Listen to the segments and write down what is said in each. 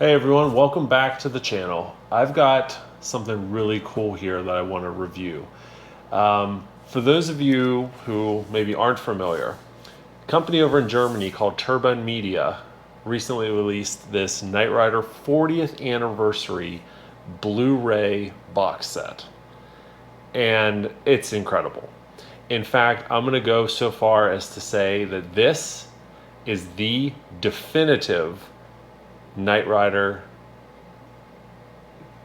Hey everyone, welcome back to the channel. I've got something really cool here that I want to review. For those of you who maybe aren't familiar, a company over in Germany called Turbine Medien recently released this Knight Rider 40th anniversary Blu-ray box set. And it's incredible. In fact, I'm going to go so far as to say that this is the definitive Knight Rider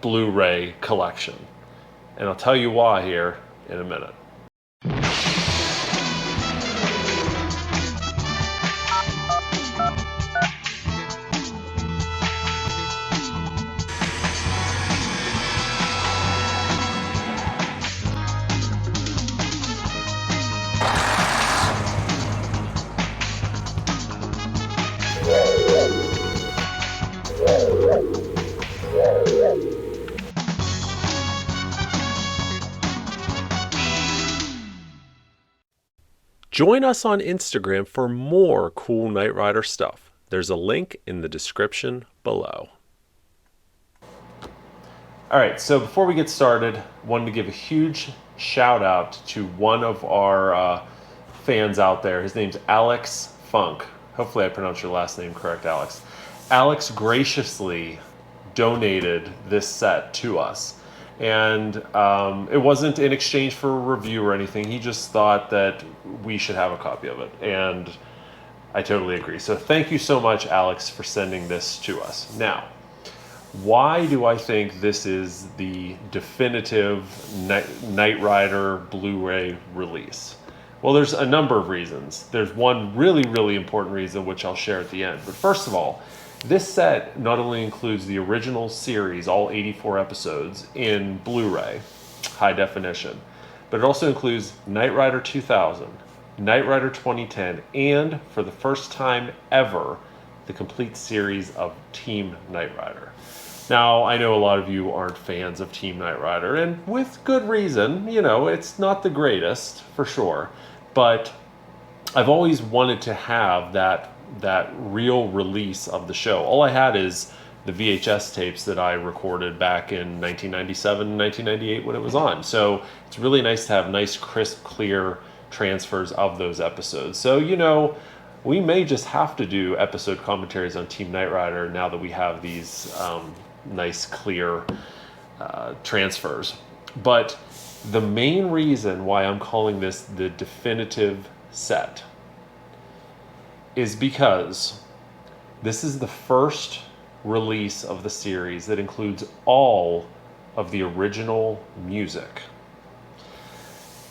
Blu-ray collection. And I'll tell you why here in a minute. Join us on Instagram for more cool Knight Rider stuff. There's a link in the description below. All right, so before we get started, wanted to give a huge shout out to one of our fans out there. His name's Alex Funk. Hopefully I pronounced your last name correct, Alex. Alex graciously donated this set to us. And it wasn't in exchange for a review or anything. He just thought that we should have a copy of it. And I totally agree. So thank you so much, Alex, for sending this to us. Now, why do I think this is the definitive Knight Rider Blu-ray release? Well, there's a number of reasons. There's one really, really important reason, which I'll share at the end. But first of all, this set not only includes the original series, all 84 episodes, in Blu-ray, high definition, but it also includes Knight Rider 2000, Knight Rider 2010, and for the first time ever, the complete series of Team Knight Rider. Now, I know a lot of you aren't fans of Team Knight Rider, and with good reason. You know, it's not the greatest, for sure, but I've always wanted to have that real release of the show. All I had is the VHS tapes that I recorded back in 1997, 1998 when it was on. So it's really nice to have nice, crisp, clear transfers of those episodes. So, you know, we may just have to do episode commentaries on Team Knight Rider now that we have these nice, clear transfers. But the main reason why I'm calling this the definitive set is because this is the first release of the series that includes all of the original music.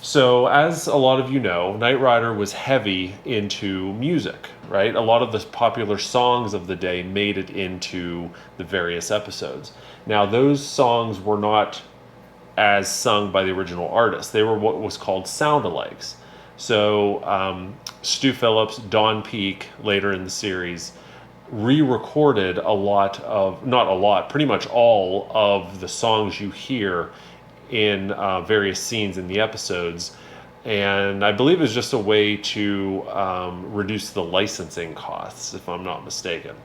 So as a lot of you know, Knight Rider was heavy into music, right? A lot of the popular songs of the day made it into the various episodes. Now, those songs were not as sung by the original artist. They were what was called sound-alikes. So Stu Phillips, Don Peake, later in the series, re-recorded pretty much all of the songs you hear in various scenes in the episodes. And I believe it was just a way to reduce the licensing costs, if I'm not mistaken.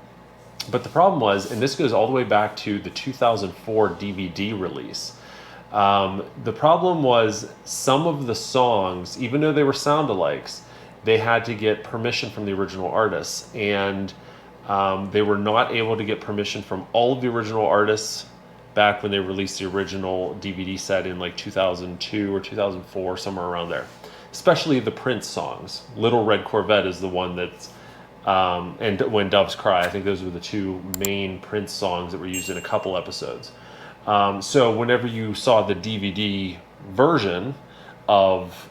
But the problem was, and this goes all the way back to the 2004 DVD release, the problem was some of the songs, even though they were sound-alikes, they had to get permission from the original artists, and they were not able to get permission from all of the original artists back when they released the original DVD set in like 2002 or 2004, somewhere around there. Especially the Prince songs. Little Red Corvette is the one that's, and When Doves Cry. I think those were the two main Prince songs that were used in a couple episodes. So whenever you saw the DVD version of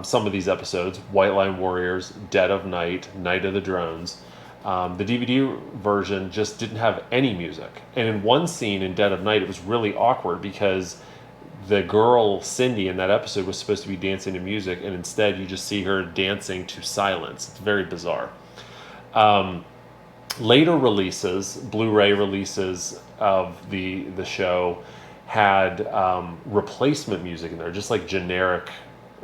some of these episodes, White Line Warriors, Dead of Night, Night of the Drones, the DVD version just didn't have any music. And in one scene in Dead of Night, it was really awkward because the girl, Cindy, in that episode was supposed to be dancing to music, and instead you just see her dancing to silence. It's very bizarre. Later releases, Blu-ray releases of the show had replacement music in there, just like generic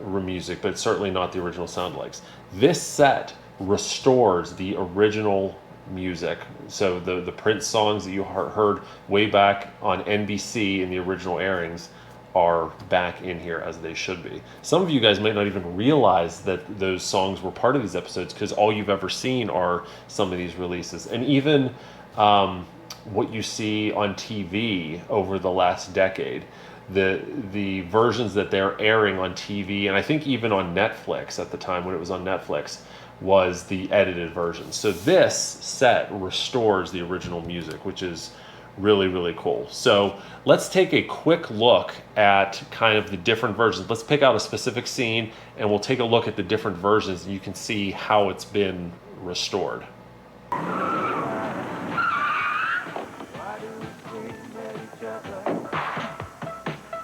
music, but certainly not the original sound likes. This set restores the original music. So the Prince songs that you heard way back on NBC in the original airings are back in here as they should be. Some of you guys might not even realize that those songs were part of these episodes because all you've ever seen are some of these releases. And even what you see on TV over the last decade, the versions that they're airing on TV, and I think even on Netflix at the time when it was on Netflix, was the edited version. So this set restores the original music, which is really, really cool. So let's take a quick look at kind of the different versions. Let's pick out a specific scene and we'll take a look at the different versions and you can see how it's been restored.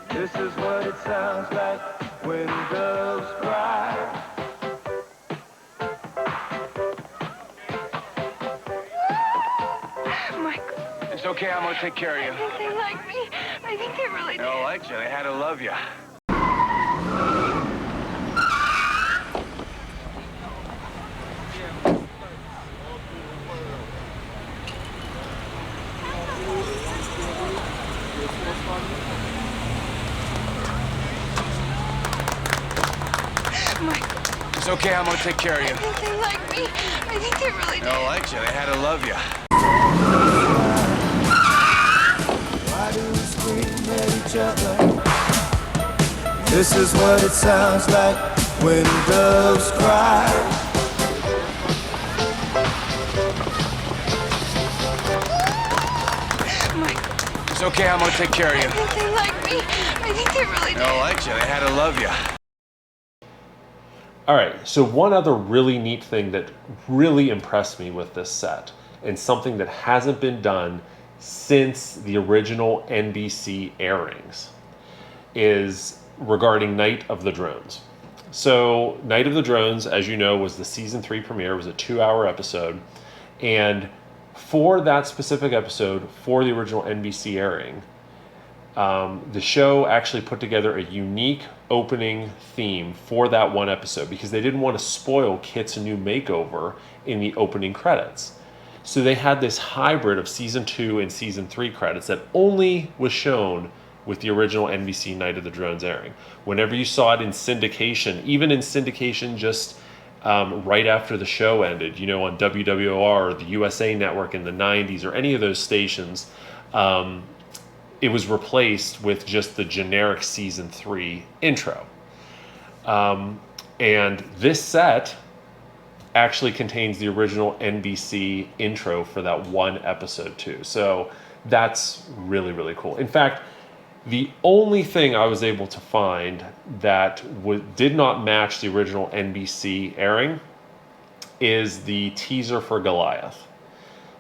This is what it sounds like when doves cry. Michael. It's okay, I'm gonna take care of you. I think they like me. I think they really They do. don't like you, they had to love you. Michael. It's okay, I'm gonna take care of you. I think they like me. I think they really They do. don't like you, they had to love you. Why do we scream at each other? This is what it sounds like when doves cry. Michael. It's okay, I'm gonna take care of I you. think they like me. I think they really They do. don't like you, they had to love you. All right, so one other really neat thing that really impressed me with this set, and something that hasn't been done since the original NBC airings, is regarding Night of the Drones. So Night of the Drones, as you know, was the season 3 premiere. It was a 2-hour episode. And for that specific episode, for the original NBC airing, the show actually put together a unique opening theme for that one episode because they didn't want to spoil KITT's new makeover in the opening credits. So they had this hybrid of season 2 and season 3 credits that only was shown with the original NBC Night of the Drones airing. Whenever you saw it in syndication, even in syndication just right after the show ended, you know, on WWR or the USA Network in the 90s or any of those stations, it was replaced with just the generic season 3 intro. And this set actually contains the original NBC intro for that one episode too. So that's really, really cool. In fact, the only thing I was able to find that did not match the original NBC airing is the teaser for Goliath.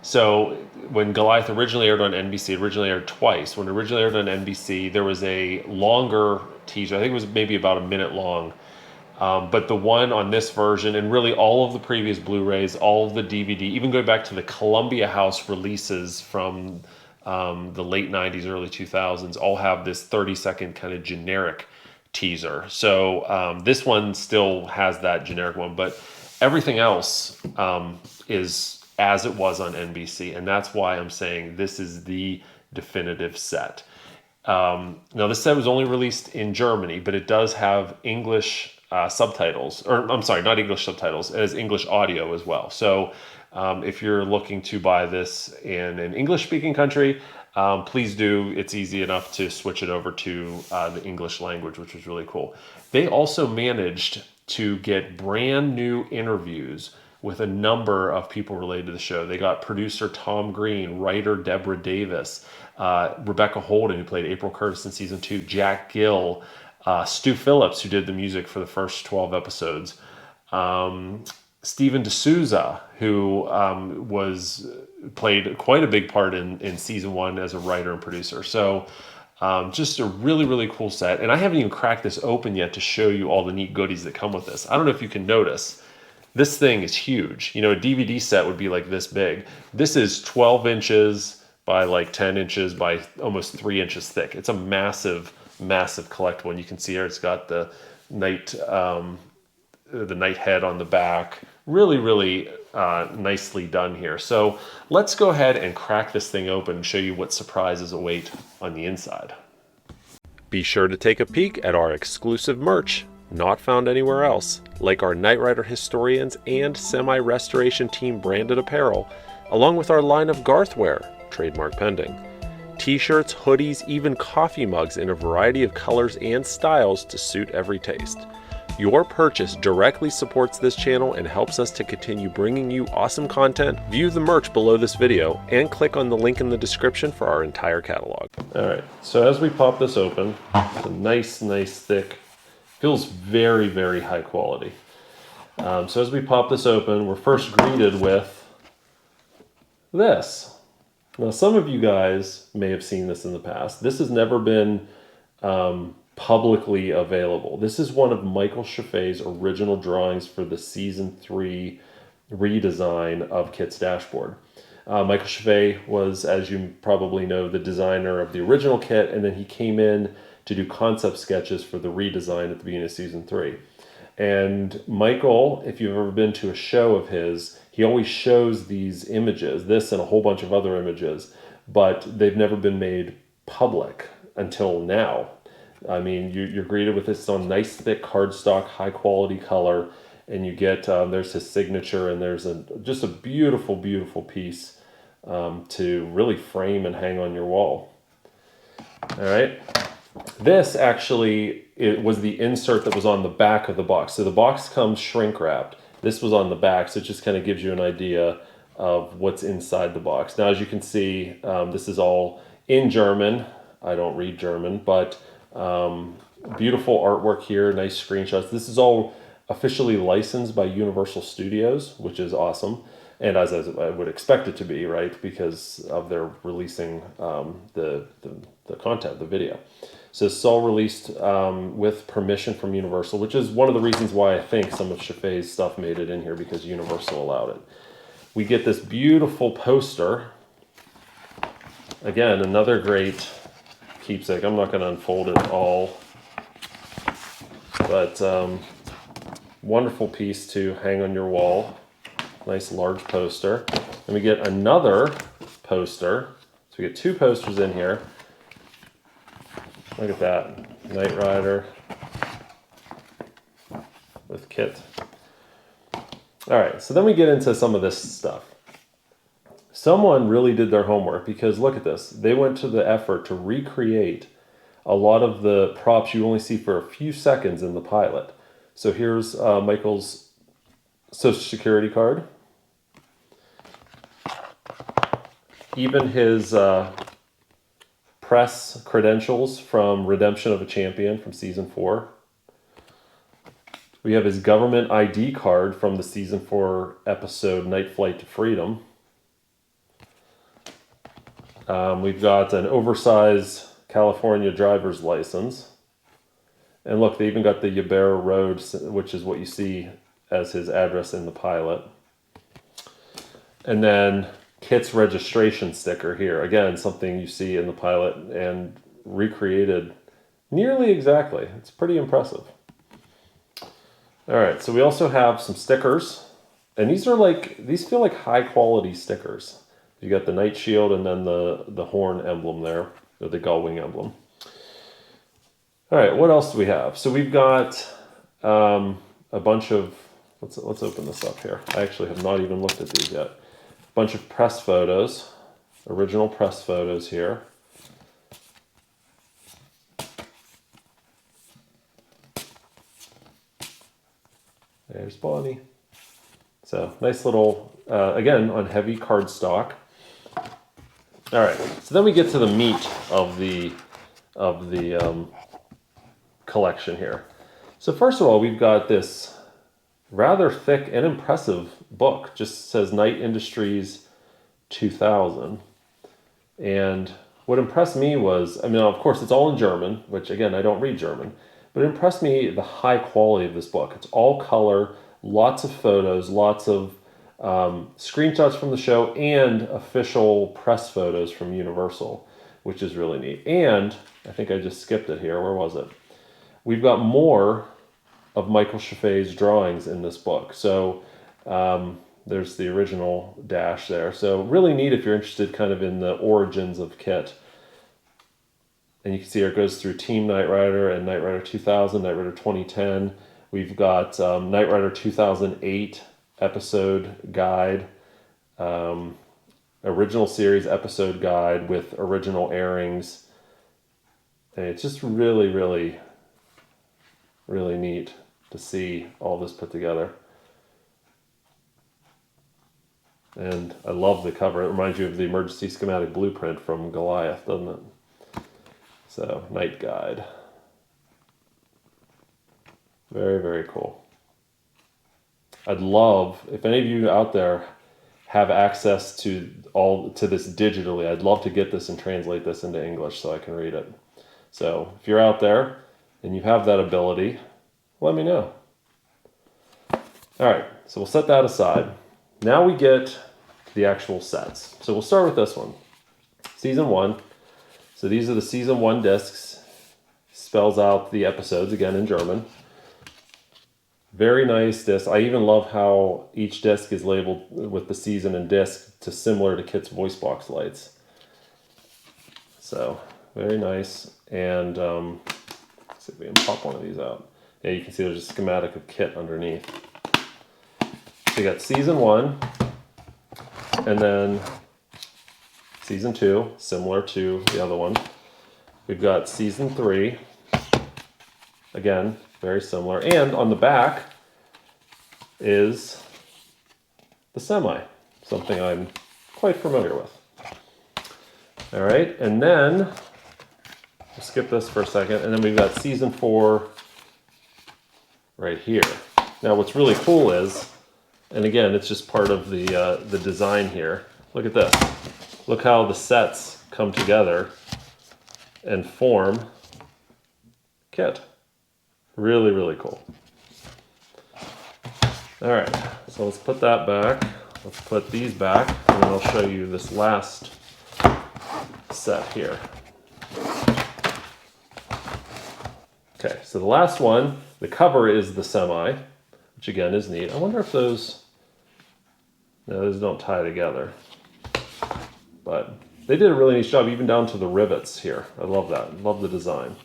So when Goliath originally aired on NBC, it originally aired twice. When it originally aired on NBC, there was a longer teaser. I think it was maybe about a minute long. But the one on this version, and really all of the previous Blu-rays, all of the DVD, even going back to the Columbia House releases from the late 90s, early 2000s, all have this 30-second kind of generic teaser. So this one still has that generic one, but everything else is as it was on NBC, and that's why I'm saying this is the definitive set. Now, this set was only released in Germany, but it does have English subtitles, or I'm sorry, not English subtitles, it has English audio as well. So if you're looking to buy this in an English-speaking country, please do. It's easy enough to switch it over to the English language, which was really cool. They also managed to get brand new interviews with a number of people related to the show. They got producer Tom Green, writer Deborah Davis, Rebecca Holden, who played April Curtis in season 2, Jack Gill, Stu Phillips, who did the music for the first 12 episodes, Stephen D'Souza, who played quite a big part in season 1 as a writer and producer. So just a really, really cool set. And I haven't even cracked this open yet to show you all the neat goodies that come with this. I don't know if you can notice, this thing is huge. You know, a DVD set would be like this big. This is 12 inches by like 10 inches by almost 3 inches thick. It's a massive, massive collectible. And you can see here it's got the night head on the back. Really, really nicely done here. So let's go ahead and crack this thing open and show you what surprises await on the inside. Be sure to take a peek at our exclusive merch, not found anywhere else, like our Knight Rider Historians and Semi-Restoration Team branded apparel, along with our line of Garthwear, trademark pending. T-shirts, hoodies, even coffee mugs in a variety of colors and styles to suit every taste. Your purchase directly supports this channel and helps us to continue bringing you awesome content. View the merch below this video and click on the link in the description for our entire catalog. All right, so as we pop this open, it's a nice thick, feels very, very high quality. So as we pop this open, we're first greeted with this. Now, some of you guys may have seen this in the past. This has never been publicly available. This is one of Michael Chaffee's original drawings for the Season 3 redesign of KITT's dashboard. Michael Chaffee was, as you probably know, the designer of the original KITT, and then he came in to do concept sketches for the redesign at the beginning of Season 3. And Michael, if you've ever been to a show of his, he always shows these images, this and a whole bunch of other images, but they've never been made public until now. I mean, you're greeted with this on nice, thick cardstock, high quality color, and you get, there's his signature, and there's just a beautiful, beautiful piece to really frame and hang on your wall. All right. This actually, it was the insert that was on the back of the box. So the box comes shrink wrapped. This was on the back, so it just kind of gives you an idea of what's inside the box. Now, as you can see, this is all in German. I don't read German, but beautiful artwork here, nice screenshots. This is all officially licensed by Universal Studios, which is awesome. And as I would expect it to be, right? Because of their releasing the content, the video. So it's all released with permission from Universal, which is one of the reasons why I think some of Chaffee's stuff made it in here, because Universal allowed it. We get this beautiful poster. Again, another great keepsake. I'm not going to unfold it all, but wonderful piece to hang on your wall. Nice large poster. And we get another poster. So we get two posters in here. Look at that. Knight Rider with KITT. All right, so then we get into some of this stuff. Someone really did their homework, because look at this. They went to the effort to recreate a lot of the props you only see for a few seconds in the pilot. So here's Michael's Social Security card. Even his press credentials from Redemption of a Champion from Season 4. We have his government ID card from the Season 4 episode Night Flight to Freedom. We've got an oversized California driver's license. And look, they even got the Ybarra Road, which is what you see as his address in the pilot. And then KITT's registration sticker here. Again, something you see in the pilot and recreated nearly exactly. It's pretty impressive. All right, so we also have some stickers. And these feel like high quality stickers. You got the Knight Shield and then the horn emblem there, or the gull wing emblem. All right, what else do we have? So we've got a bunch of, let's open this up here. I actually have not even looked at these yet. A bunch of press photos, original press photos here. There's Bonnie. So nice little, again, on heavy cardstock. All right, so then we get to the meat of the collection here. So first of all, we've got this rather thick and impressive book. Just says Knight Industries 2000. And what impressed me was, I mean, of course, it's all in German, which again, I don't read German, but it impressed me the high quality of this book. It's all color, lots of photos, lots of screenshots from the show, and official press photos from Universal, which is really neat. And I think I just skipped it here. Where was it? We've got more of Michael Chaffee's drawings in this book. So there's the original dash there. So really neat if you're interested kind of in the origins of KITT. And you can see here it goes through Team Knight Rider and Knight Rider 2000, Knight Rider 2010. We've got Knight Rider 2008 episode guide, original series episode guide with original airings. And it's just really, really, really neat to see all this put together. And I love the cover. It reminds you of the emergency schematic blueprint from Goliath, doesn't it? So, Knight Guide. Very, very cool. I'd love, if any of you out there have access to this digitally, I'd love to get this and translate this into English so I can read it. So, if you're out there and you have that ability, let me know. All right, so we'll set that aside. Now we get to the actual sets. So we'll start with this one. Season 1. So these are the Season 1 discs. Spells out the episodes, again in German. Very nice disc. I even love how each disc is labeled with the season and disc to similar to KITT's voice box lights. So, very nice. And let's see if we can pop one of these out. Yeah, you can see there's a schematic of KITT underneath. So you got Season 1, and then Season 2, similar to the other one. We've got Season 3, again, very similar. And on the back is the semi, something I'm quite familiar with. All right, and then, we'll skip this for a second, and then we've got Season 4 right here. Now what's really cool is, and again, it's just part of the design here. Look at this. Look how the sets come together and form KITT. Really, really cool. All right, so let's put that back. Let's put these back, and then I'll show you this last set here. Okay, so the last one, the cover is the semi, which again is neat. I wonder if those, no, those don't tie together. But they did a really nice job, even down to the rivets here. I love that, I love the design.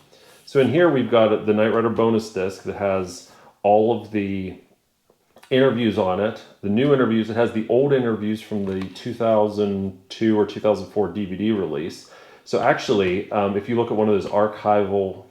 So in here we've got the Knight Rider bonus disc that has all of the interviews on it, the new interviews. It has the old interviews from the 2002 or 2004 DVD release. So actually, if you look at one of those archival,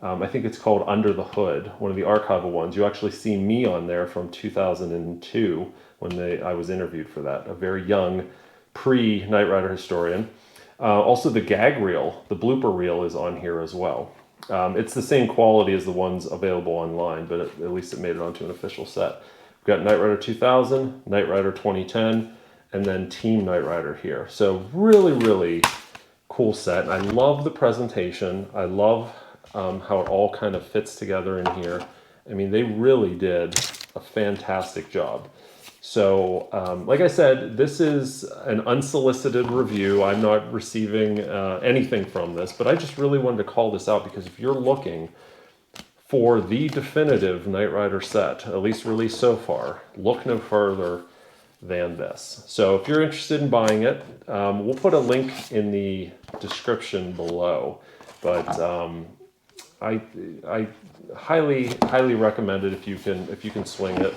I think it's called Under the Hood, one of the archival ones, you actually see me on there from 2002 when I was interviewed for that, a very young pre-Knight Rider historian. Also the gag reel, the blooper reel is on here as well. It's the same quality as the ones available online, but at least it made it onto an official set. We've got Knight Rider 2000, Knight Rider 2010, and then Team Knight Rider here. So really, really cool set. And I love the presentation. I love how it all kind of fits together in here. I mean, they really did a fantastic job. So, like I said, this is an unsolicited review. I'm not receiving anything from this, but I just really wanted to call this out because if you're looking for the definitive Knight Rider set, at least released so far, look no further than this. So if you're interested in buying it, we'll put a link in the description below, but I highly recommend it if you can swing it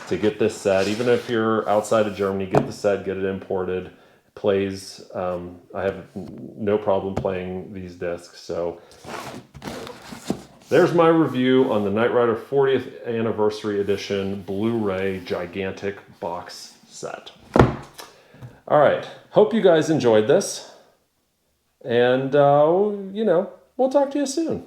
to get this set. Even if you're outside of Germany, get the set, get it imported. It plays. I have no problem playing these discs. So there's my review on the Knight Rider 40th Anniversary Edition Blu-ray gigantic box set. All right, hope you guys enjoyed this, and you know, we'll talk to you soon.